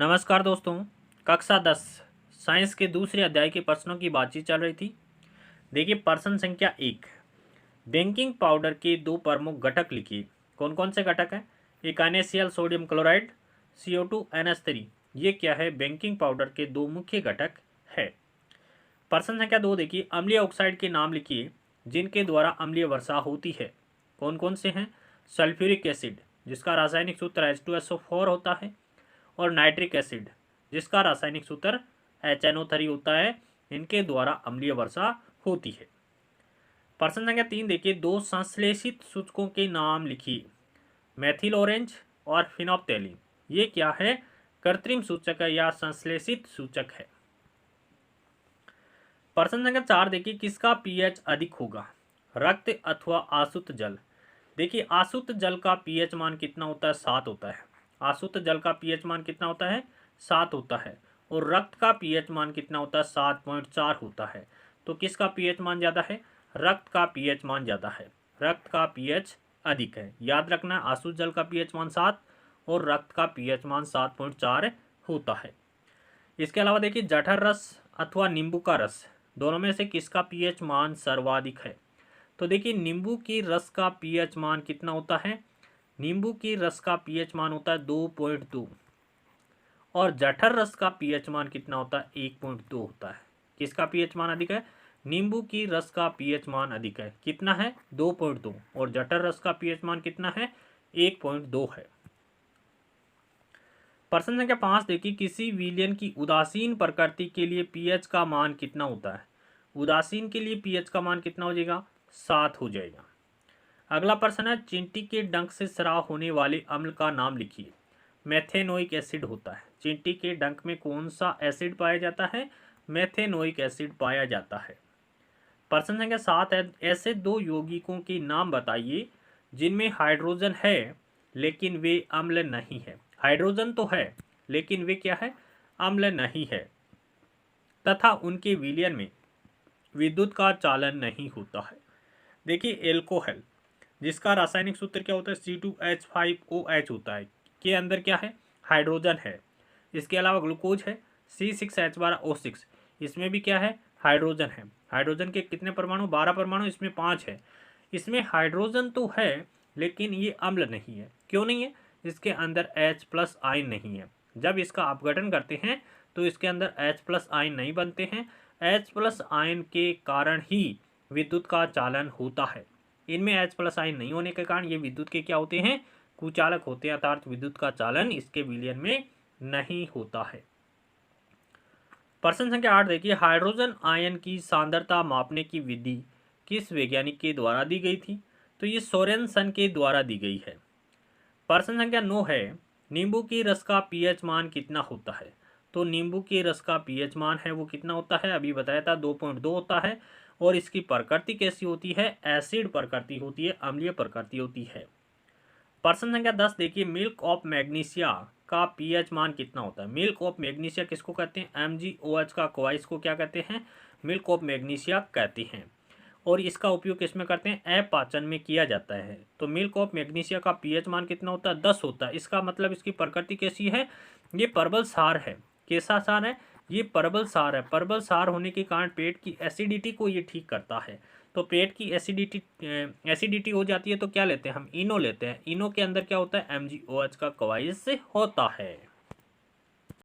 नमस्कार दोस्तों। कक्षा 10 साइंस के दूसरे अध्याय के प्रश्नों की बातचीत चल रही थी। देखिए प्रश्न संख्या 1, बेकिंग पाउडर के दो प्रमुख घटक लिखिए। कौन कौन से घटक हैं? एक NaCl sodium chloride, CO2 NH3। ये क्या है? बेकिंग पाउडर के दो मुख्य घटक है। प्रश्न संख्या 2 देखिए, अम्लीय ऑक्साइड के नाम लिखिए जिनके द्वारा अम्लीय वर्षा होती है। कौन कौन से हैं? सल्फ्यूरिक एसिड जिसका रासायनिक सूत्र H2SO4 होता है, और नाइट्रिक एसिड जिसका रासायनिक सूत्र HNO3 होता है। इनके द्वारा अम्लीय वर्षा होती है। प्रश्न संख्या 3 देखिए, दो संश्लेषित सूचकों के नाम लिखिए। मेथिल ऑरेंज और फिनोप्थेलिन। ये क्या है? कृत्रिम सूचक है या संश्लेषित सूचक है। प्रश्न संख्या 4 देखिए, किसका पीएच अधिक होगा? रक्त अथवा आसुत जल। देखिए आसुत जल का पीएच मान कितना होता है? 7 होता है। आसुत जल का पीएच मान कितना होता है? 7 होता है। और रक्त का पीएच मान कितना होता है? 7.4 होता है। तो किसका पीएच मान ज़्यादा है? रक्त का पीएच मान ज़्यादा है। रक्त का पीएच अधिक है। याद रखना, आसुत जल का पीएच मान 7 और रक्त का पीएच मान 7.4 होता है। इसके अलावा देखिए, जठर रस अथवा नींबू का रस, दोनों में से किसका पीएच मान सर्वाधिक है? तो देखिए नींबू की रस का पीएच मान कितना होता है? नींबू की रस का पीएच मान होता है 2.2 और जठर रस का पीएच मान कितना होता है? 1.2 होता है। किसका पीएच मान अधिक है? नींबू की रस का पीएच मान अधिक है। कितना है? 2.2। और जठर रस का पीएच मान कितना है? 1.2 है। प्रश्न संख्या 5 देखिए, किसी विलयन की उदासीन प्रकृति के लिए पीएच का मान कितना होता है? उदासीन के लिए पीएच का मान कितना हो जाएगा? 7 हो जाएगा। अगला प्रश्न है, चींटी के डंक से स्राव होने वाले अम्ल का नाम लिखिए। मेथेनोइक एसिड होता है। चींटी के डंक में कौन सा एसिड पाया जाता है? मेथेनोइक एसिड पाया जाता है। प्रश्न संख्या 7 है, ऐसे दो यौगिकों के नाम बताइए जिनमें हाइड्रोजन है लेकिन वे अम्ल नहीं है। हाइड्रोजन तो है लेकिन वे क्या है? अम्ल नहीं है, तथा उनके विलयन में विद्युत का चालन नहीं होता है। देखिए एल्कोहल जिसका रासायनिक सूत्र क्या होता है? C2H5OH होता है। के अंदर क्या है? हाइड्रोजन है। इसके अलावा ग्लूकोज है C6H12O6, इसमें भी क्या है? हाइड्रोजन है। हाइड्रोजन के कितने परमाणु? 12 परमाणु, इसमें 5 है। इसमें हाइड्रोजन तो है लेकिन ये अम्ल नहीं है। क्यों नहीं है? इसके अंदर H+ आयन नहीं है। जब इसका अपघटन करते हैं तो इसके अंदर H+ आयन नहीं बनते हैं। H+ आयन के कारण ही विद्युत का चालन होता है। इनमें H+ आयन नहीं होने के कारण ये विद्युत के क्या होते हैं? कुचालक होते हैं, अर्थात विद्युत का चालन इसके विलयन में नहीं होता है। प्रश्न संख्या 8 देखिए, हाइड्रोजन आयन की सांद्रता मापने की विधि किस वैज्ञानिक के द्वारा दी गई थी? तो ये सोरेनसन के द्वारा दी गई है। प्रश्न संख्या 9 है, नींबू की रस का पीएच मान कितना होता है? तो नींबू के रस का पीएच मान है वो कितना होता है? अभी बताया था 2.2 होता है। और इसकी प्रकृति कैसी होती है? एसिड प्रकृति होती है, अम्लीय प्रकृति होती है। प्रश्न संख्या 10 देखिए, मिल्क ऑफ मैग्नीशिया का पीएच मान कितना होता है? मिल्क ऑफ मैग्नीशिया किसको कहते हैं? MgOH का क्वाइस को क्या कहते हैं? मिल्क ऑफ मैग्नीशिया कहते हैं। और इसका उपयोग किसमें करते हैं? अपाचन में किया जाता है। तो मिल्क ऑफ मैग्नीशिया का पीएच मान कितना होता है? 10 होता है। इसका मतलब इसकी प्रकृति कैसी है? ये परबल सार है। कैसा सार है? ये परबल सार है। परबल सार होने के कारण पेट की एसिडिटी को ये ठीक करता है। तो पेट की एसिडिटी हो जाती है तो क्या लेते हैं हम? इनो लेते हैं। इनो के अंदर क्या होता है? MgOH का क्वाइस होता है।